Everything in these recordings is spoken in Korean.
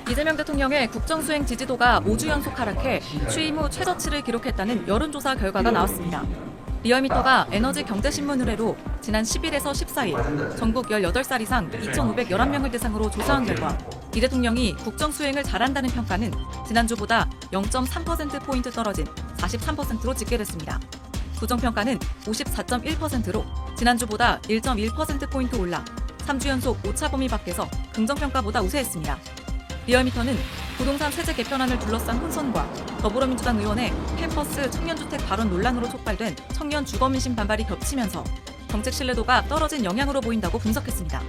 이재명 대통령의 국정수행 지지도가 5주 연속 하락해 취임 후 최저치를 기록했다는 여론조사 결과가 나왔습니다. 리얼미터가 에너지 경제신문 의뢰로 지난 10일에서 14일 전국 18살 이상 2,511명을 대상으로 조사한 결과 이 대통령이 국정수행을 잘한다는 평가는 지난주보다 0.3%포인트 떨어진 43%로 집계됐습니다. 부정평가는 54.1%로 지난주보다 1.1%포인트 올라 3주 연속 오차 범위 밖에서 긍정평가보다 우세했습니다. 리얼미터는 부동산 세제 개편안을 둘러싼 혼선과 더불어민주당 의원의 캠퍼스 청년주택 발언 논란으로 촉발된 청년 주거민심 반발이 겹치면서 정책 신뢰도가 떨어진 영향으로 보인다고 분석했습니다.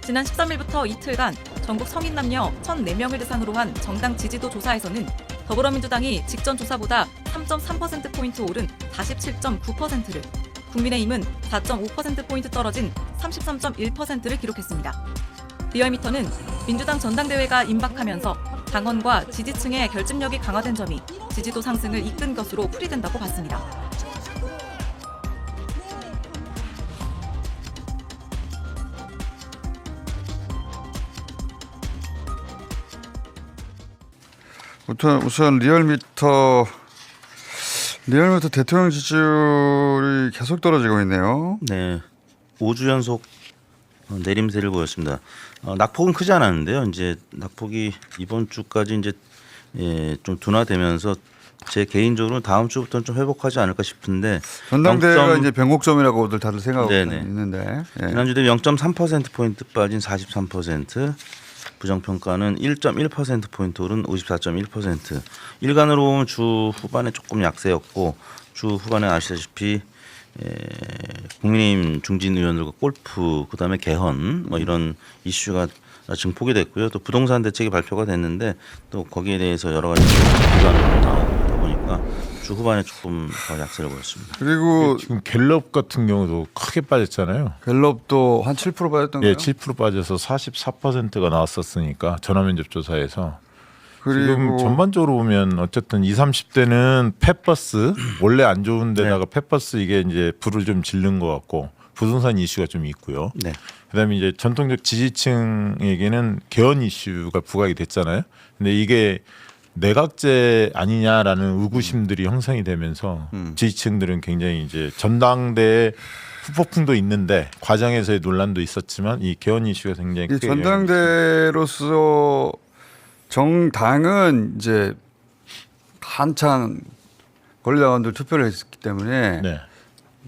지난 13일부터 이틀간 전국 성인 남녀 1,004명을 대상으로 한 정당 지지도 조사에서는 더불어민주당이 직전 조사보다 3.3%포인트 오른 47.9%를, 국민의힘은 4.5%포인트 떨어진 33.1%를 기록했습니다. 리얼미터는 민주당 전당대회가 임박하면서 당원과 지지층의 결집력이 강화된 점이 지지도 상승을 이끈 것으로 풀이된다고 봤습니다. 우선 리얼미터 대통령 지지율이 계속 떨어지고 있네요. 네, 5주 연속 내림세를 보였습니다. 낙폭은 크지 않았는데요. 이제 낙폭이 이번 주까지 이제 좀 둔화되면서 제 개인적으로는 다음 주부터는 좀 회복하지 않을까 싶은데 전당대회가 이제 변곡점이라고들 다들 생각하고 있는데 지난주 대비 0.3% 포인트 빠진 43%, 부정평가는 1.1% 포인트 오른 54.1%. 일간으로 보면 주 후반에 조금 약세였고 주 후반에 아시다시피 국민의힘 중진 의원들과 골프, 그다음에 개헌 뭐 이런 이슈가 증폭이 됐고요. 또 부동산 대책이 발표가 됐는데 또 거기에 대해서 여러 가지 비관으로 나오다 보니까 주 후반에 조금 더 약세를 보였습니다. 그리고 지금 갤럽 같은 경우도 크게 빠졌잖아요. 갤럽도 한 7% 빠졌던가요? 예, 7% 빠져서 44%가 나왔었으니까 전화면접 조사에서. 그리고 지금 전반적으로 보면 어쨌든 20, 30대는 펫버스 원래 안 좋은 데다가 펫버스 이게 이제 불을 좀 지른 것 같고 부동산 이슈가 좀 있고요. 네. 그다음에 이제 전통적 지지층에게는 개헌 이슈가 부각이 됐잖아요. 근데 이게 내각제 아니냐라는 의구심들이 형성이 되면서 지지층들은 굉장히 이제 전당대회 후폭풍도 있는데 과정에서의 논란도 있었지만 이 개헌 이슈가 굉장히 크게 전당대회로서 정당은 이제 한창 권리당원들 투표를 했기 때문에 네.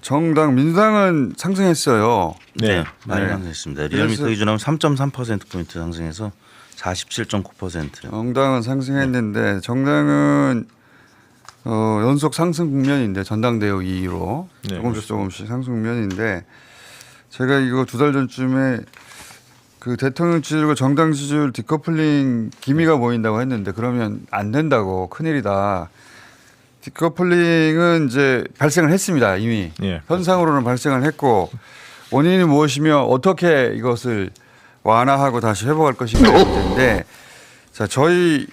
정당 민주당은 상승했어요. 네, 많이 네. 상승했습니다. 리얼미터 기준하면 3.3% 포인트 상승해서 47.9%. 정당은 상승했는데 정당은 연속 상승 국면인데 전당대회 이후로 네, 조금씩 상승 국면인데 제가 이거 2달 전쯤에 그 대통령 지지율과 정당 지지율 디커플링 기미가 보인다고 했는데 그러면 안 된다고 큰일이다. 디커플링은 이제 발생을 했습니다. 이미 예. 현상으로는 발생을 했고 원인이 무엇이며 어떻게 이것을 완화하고 다시 회복할 것인가의 문제인데 자 저희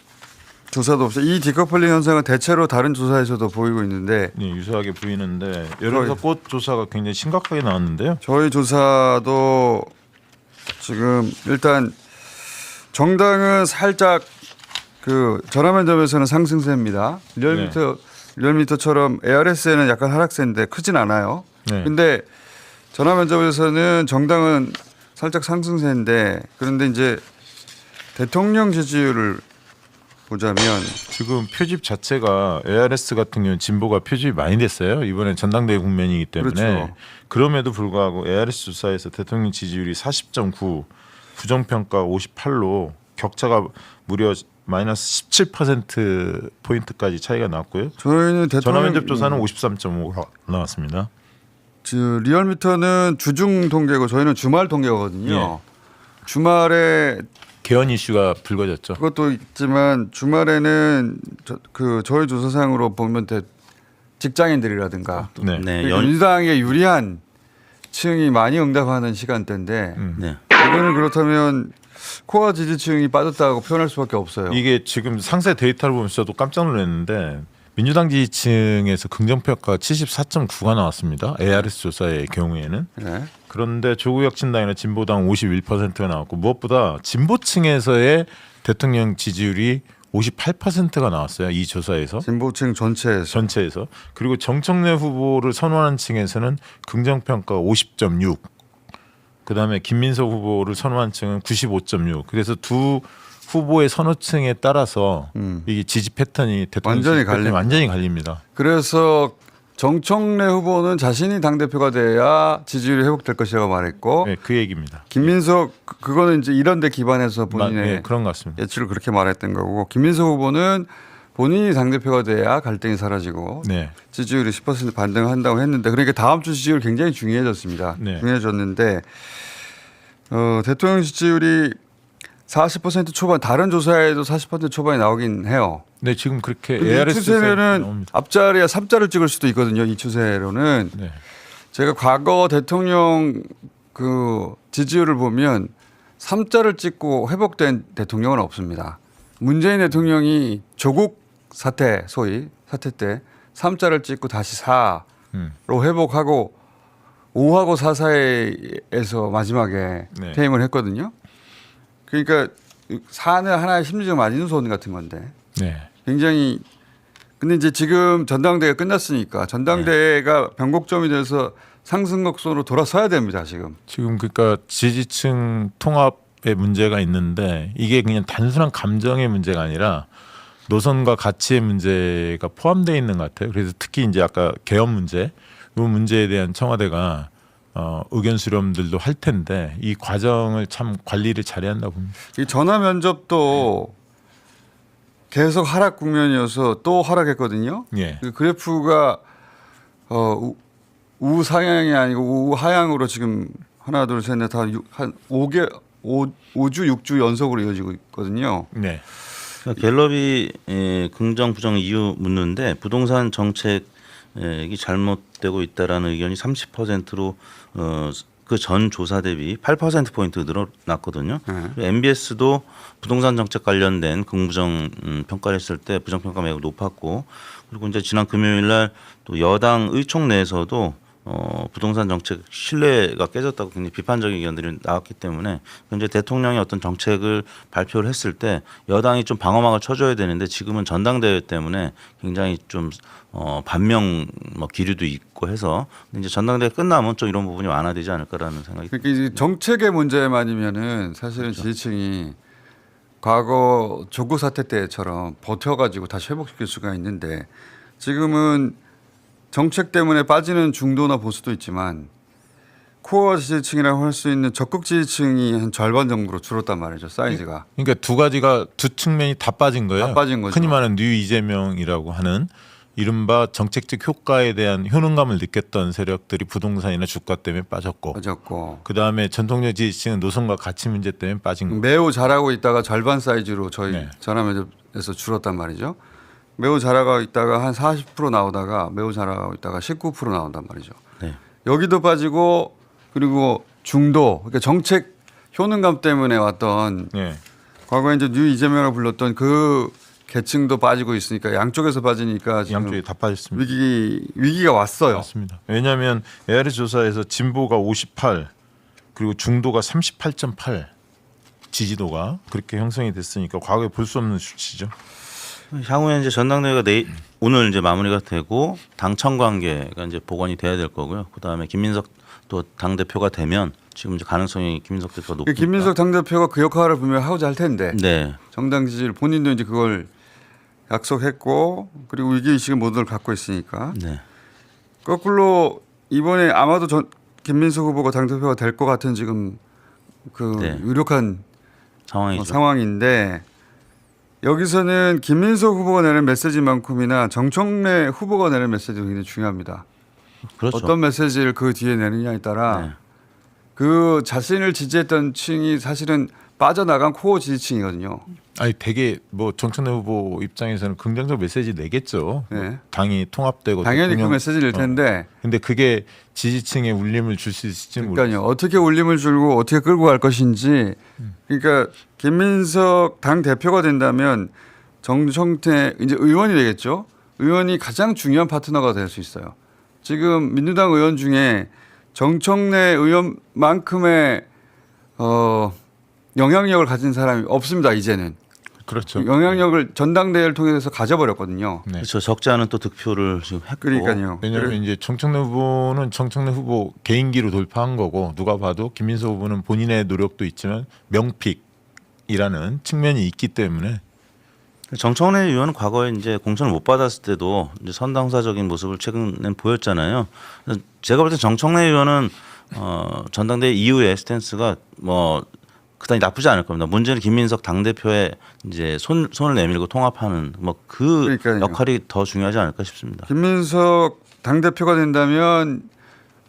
조사도 없어요. 이 디커플링 현상은 대체로 다른 조사에서도 보이고 있는데 네, 유사하게 보이는데 여론조사 꽃 조사가 굉장히 심각하게 나왔는데요. 저희 조사도 지금 일단 정당은 살짝 그 전화면접에서는 상승세입니다. 리얼미터처럼 ARS에는 약간 하락세인데 크진 않아요. 네. 근데 전화면접에서는 정당은 살짝 상승세인데 그런데 이제 대통령 지지율을 보자면 지금 표집 자체가 ARS 같은 경우는 진보가 표집이 많이 됐어요. 이번에 전당대회 국면이기 때문에 그렇죠. 그럼에도 불구하고 ARS 조사에서 대통령 지지율이 40.9, 부정평가 58로 격차가 무려 마이너스 17% 포인트까지 차이가 났고요. 저희는 전화면접 조사는 53.5가 나왔습니다. 리얼미터는 주중 통계고 저희는 주말 통계거든요. 주말에 개헌 이슈가 불거졌죠. 그것도 있지만 주말에는 저희 조사상으로 보면 직장인들이라든가 네. 네, 민주당에 유리한 층이 많이 응답하는 시간대인데 네. 이거는 그렇다면 코어 지지층이 빠졌다고 표현할 수밖에 없어요. 이게 지금 상세 데이터를 보면 저도 깜짝 놀랐는데 민주당 지지층에서 긍정평가가 74.9가 나왔습니다. ARS 조사의 경우에는. 네. 그런데 조국혁신당이나 진보당 51%가 나왔고 무엇보다 진보층에서의 대통령 지지율이 58%가 나왔어요. 이 조사에서. 진보층 전체에서. 그리고 정청래 후보를 선호하는 층에서는 긍정평가가 50.6. 그다음에 김민석 후보를 선호하는 층은 95.6. 그래서 두 후보의 선호층에 따라서 이게 지지 패턴이 대통령 완전히 지지 패턴이 갈립니다. 완전히 갈립니다. 그래서 정청래 후보는 자신이 당대표가 돼야 지지율이 회복될 것이라고 말했고 네, 그 얘기입니다. 김민석 그거는 이제 이런 데 기반해서 본인의 네, 그런 것 같습니다. 예측을 그렇게 말했던 거고 김민석 후보는 본인이 당대표가 돼야 갈등이 사라지고 네. 지지율이 10% 반등한다고 했는데 그러니까 다음 주 지지율 굉장히 중요해졌습니다. 네. 중요해졌는데 대통령 지지율이 40% 초반 다른 조사에도 40% 초반이 나오긴 해요. 네, 지금 그렇게 근데 이 ARS 추세면은 나옵니다. 앞자리에 3자를 찍을 수도 있거든요. 이 추세로는 네. 제가 과거 대통령 그 지지율을 보면 3자를 찍고 회복된 대통령은 없습니다. 문재인 대통령이 조국 사태 소위 사태 때 3자를 찍고 다시 4로 회복하고 5하고 4 사이에서 마지막에 네. 퇴임을 했거든요. 그러니까 4는 하나의 심리적 마지노선 같은 건데 네. 굉장히 근데 이제 지금 전당대회가 끝났으니까 전당대회가 변곡점이 돼서 상승 곡선으로 돌아서야 됩니다. 지금 그러니까 지지층 통합의 문제가 있는데 이게 그냥 단순한 감정의 문제가 아니라 노선과 가치의 문제가 포함되어 있는 것 같아요. 그래서 특히 이제 아까 개헌 문제, 이 문제에 대한 청와대가 의견 수렴들도 할 텐데 이 과정을 참 관리를 잘해야 한다고 봅니다. 이 전화 면접도 계속 하락 국면이어서 또 하락했거든요. 예. 그 그래프가 우상향이 아니고 우하향으로 지금 하나 둘 셋 넷 한 5주 6주 연속으로 이어지고 있거든요. 네. 그러니까 갤럽이 긍정 부정 이유 묻는데 부동산 정책이 잘못되고 있다라는 의견이 30%로 그 전 조사 대비 8% 포인트 늘어났거든요. MBS도 부동산 정책 관련된 긍부정 평가를 했을 때 부정 평가 매우 높았고 그리고 이제 지난 금요일 날 또 여당 의총 내에서도 부동산 정책 신뢰가 깨졌다고 굉장히 비판적인 의견들이 나왔기 때문에 현재 대통령이 어떤 정책을 발표를 했을 때 여당이 좀 방어막을 쳐줘야 되는데 지금은 전당대회 때문에 굉장히 좀 반명 기류도 있고 해서 근데 이제 전당대회 끝나면 좀 이런 부분이 완화되지 않을까라는 생각이 그러니까 이제 정책의 문제만이면은 사실은 그렇죠. 지지층이 과거 조국 사태 때처럼 버텨가지고 다시 회복시킬 수가 있는데 지금은 정책 때문에 빠지는 중도나 보수도 있지만 코어 지지층이라고 할 수 있는 적극 지지층이 한 절반 정도로 줄었단 말이죠. 사이즈가. 그러니까 두 측면이 다 빠진 거예요. 다 빠진 거죠. 흔히 말하는 뉴 이재명이라고 하는 이른바 정책적 효과에 대한 효능감을 느꼈던 세력들이 부동산이나 주가 때문에 빠졌고 빠졌고 그다음에 전통적 지지층은 노선과 가치 문제 때문에 빠진 거예요. 매우 잘하고 있다가 절반 사이즈로 저희 네. 전화면접에서 줄었단 말이죠. 매우 잘하고 있다가 한 40% 나오다가 매우 잘하고 있다가 19% 나온단 말이죠. 네. 여기도 빠지고 그리고 중도 그러니까 정책 효능감 때문에 왔던 네. 과거에 이제 뉴 이재명을 불렀던 그 계층도 빠지고 있으니까 양쪽에서 빠지니까 지금 양쪽이 다 빠졌습니다. 위기가 왔어요. 맞습니다. 왜냐하면 ARS 조사에서 진보가 58 그리고 중도가 38.8 지지도가 그렇게 형성이 됐으니까 과거에 볼 수 없는 수치죠. 향후에 이제 전당대회가 오늘 이제 마무리가 되고 당청 관계가 이제 복원이 돼야 될 거고요. 그다음에 김민석 또 당 대표가 되면 지금 이제 가능성이 김민석 대표가 높으니까. 김민석 당대표가 그 역할을 분명히 하고자 할 텐데 네. 정당 지지를 본인도 이제 그걸 약속했고 그리고 위기의식의 모두를 갖고 있으니까 네. 거꾸로 이번에 아마도 김민석 후보가 당대표가 될 것 같은 지금 그 네. 유력한 상황이죠. 상황인데 여기서는 김민석 후보가 내는 메시지만큼이나 정청래 후보가 내는 메시지도 굉장히 중요합니다. 그렇죠. 어떤 메시지를 그 뒤에 내느냐에 따라 네. 그 자신을 지지했던 층이 사실은 빠져나간 코어 지지층이거든요. 아니 되게 뭐 정청래 후보 입장에서는 긍정적 메시지 내겠죠. 네. 뭐 당이 통합되고 당연히 그 대통령- 메시지를 텐데 근데 그게 지지층에 울림을 줄 수 있을지 모르겠어요. 그러니까요. 어떻게 울림을 줄고 어떻게 끌고 갈 것인지 그러니까 김민석 당 대표가 된다면 정청래 이제 의원이 되겠죠. 의원이 가장 중요한 파트너가 될 수 있어요. 지금 민주당 의원 중에 정청래 의원만큼의 영향력을 가진 사람이 없습니다. 이제는 그렇죠. 영향력을 전당대회를 통해서 가져버렸거든요. 네. 그렇죠. 적지 않은 또 득표를 지금 했고. 그러니까요. 왜냐하면 이제 정청래 후보는 정청래 후보 개인기로 돌파한 거고 누가 봐도 김민석 후보는 본인의 노력도 있지만 명픽이라는 측면이 있기 때문에 정청래 의원은 과거에 이제 공천을 못 받았을 때도 이제 선당사적인 모습을 최근엔 보였잖아요. 그래서 제가 볼 때 정청래 의원은 전당대회 이후에 스탠스가 뭐 그다지 나쁘지 않을 겁니다. 문제는 김민석 당 대표의 이제 손을 내밀고 통합하는 뭐 그 그러니까요. 역할이 더 중요하지 않을까 싶습니다. 김민석 당대표가 된다면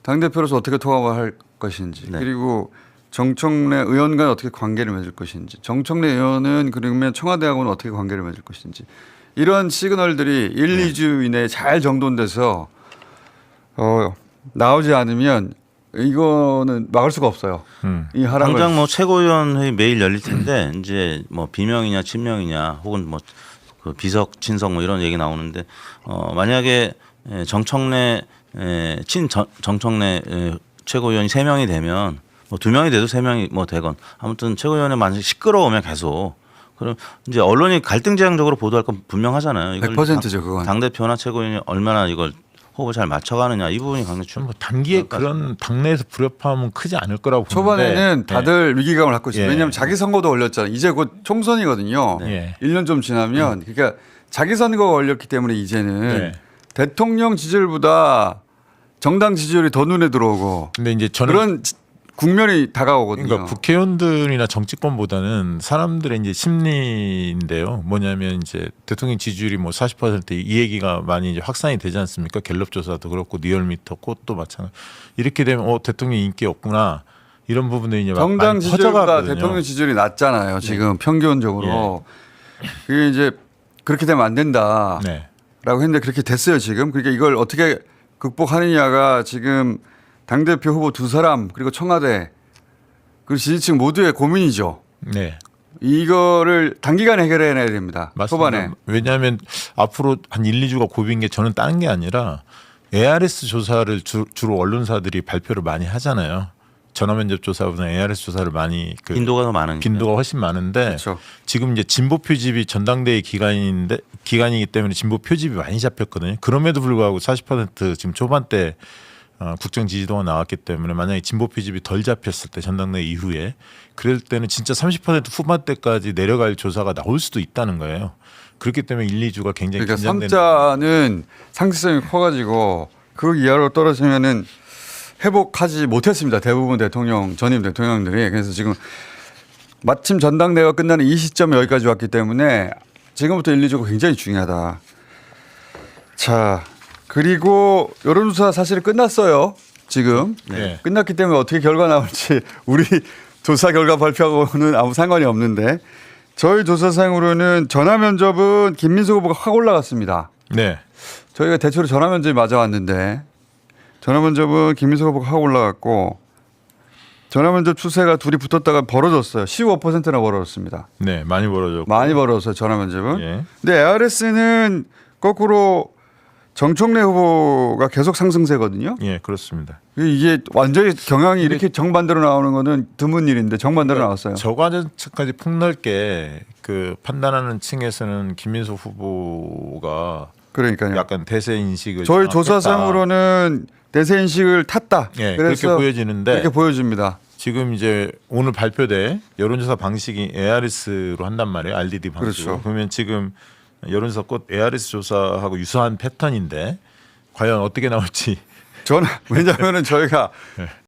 당대표로서 어떻게 통합을 할 것인지 네. 그리고 정청래 의원과 어떻게 관계를 맺을 것인지 정청래 의원은 그러면 청와대하고는 어떻게 관계를 맺을 것인지 이런 시그널들이 1, 2주 이내에 잘 정돈돼서 나오지 않으면 이거는 막을 수가 없어요. 이 하락을. 당장 뭐 최고위원회의 매일 열릴 텐데 이제 뭐 비명이냐 친명이냐 혹은 뭐 그 비석 친석 뭐 이런 얘기 나오는데 만약에 정청래 정청래 최고위원이 3명이 되면 뭐 2명이 돼도 3명이 뭐 되건 아무튼 최고위원회 만약에 시끄러우면 계속 그럼 이제 언론이 갈등지향적으로 보도할 건 분명하잖아요. 이걸 100%죠, 그건. 당 대표나 최고위원이 얼마나 이걸 호흡을 잘 맞춰가느냐 이 부분이 굉장히 뭐 단기에 그런 당내에서 불협화음은 크지 않을 거라고 보는데 초반에는 다들 위기감을 갖고 있어요. 예. 왜냐하면 자기 선거도 올렸잖아요. 이제 곧 총선이거든요. 네. 1년 좀 지나면 그러니까 자기 선거가 올렸기 때문에 이제는 네. 대통령 지지율보다 정당 지지율이 더 눈에 들어오고 근데 이제 저는 그런 국면이 다가오거든요. 그러니까 국회의원들이나 정치권보다는 사람들의 이제 심리인데요. 뭐냐면 이제 대통령 지지율이 뭐 40%이 얘기가 많이 이제 확산이 되지 않습니까? 갤럽 조사도 그렇고 리얼미터 꽃도 마찬가지. 이렇게 되면 대통령 인기 없구나 이런 부분들이 이제 정당 많이 지지율보다 퍼져가거든요. 대통령 지지율이 낮잖아요. 지금 평균적으로. 그게 이제 그렇게 되면 안 된다라고 네. 했는데 그렇게 됐어요 지금. 그러니까 이걸 어떻게 극복하느냐가 지금 당대표 후보 2사람 그리고 청와대 그리고 지지층 모두의 고민이죠. 네. 이거를 단기간에 해결해내야 됩니다. 맞습니다. 초반에. 왜냐하면 앞으로 한 1, 2주가 고비인 게 저는 다른 게 아니라 ARS 조사를 주로 언론사들이 발표를 많이 하잖아요. 전화면접 조사보다 ARS 조사를 많이 빈도가 더 많으니까. 빈도가 훨씬 많은데 그렇죠. 지금 이제 진보 표집이 전당대회 기간이기 때문에 진보 표집이 많이 잡혔거든요. 그럼에도 불구하고 40% 지금 초반대 국정 지지도가 나왔기 때문에 만약에 진보 표집이 덜 잡혔을 때 전당대회 이후에 그럴 때는 진짜 30% 후반대까지 내려갈 조사가 나올 수도 있다는 거예요. 그렇기 때문에 1, 2주가 굉장히 그러니까 긴장되는 3자는 상대성이 커가지고 그 이하로 떨어지면은 회복하지 못했습니다. 대부분 전임 대통령들이. 그래서 지금 마침 전당대회가 끝나는 이 시점에 여기까지 왔기 때문에 지금부터 1, 2주가 굉장히 중요하다. 자, 그리고 여론조사 사실 끝났어요. 지금. 네. 끝났기 때문에 어떻게 결과 나올지 우리 조사 결과 발표하고는 아무 상관이 없는데 저희 조사상으로는 전화면접은 김민석 후보가 확 올라갔습니다. 네. 저희가 대체로 전화면접이 맞아왔는데 전화면접은 김민석 후보가 확 올라갔고 전화면접 추세가 둘이 붙었다가 벌어졌어요. 15%나 벌어졌습니다. 네, 많이 벌어졌고. 많이 벌어졌어요. 전화면접은. 예. 근데 ARS는 거꾸로 정청래 후보가 계속 상승세거든요. 예, 그렇습니다. 이게 완전히 경향이 이렇게 정반대로 나오는 거는 드문 일인데 정반대로 나왔어요. 저과정까지 폭넓게 그 판단하는 층에서는 김민석 후보가 그러니까요. 약간 대세 인식을 저희 장악했다. 조사상으로는 대세 인식을 탔다. 예, 그래서 그렇게 보여지는데 그렇게 보여집니다. 지금 이제 오늘 발표돼 여론조사 방식이 ARS로 한단 말이에요. RDD 방식으로. 그렇죠. 그러면 지금 여론조사 곧 ARS 조사하고 유사한 패턴인데 과연 어떻게 나올지. 저는 왜냐하면은 저희가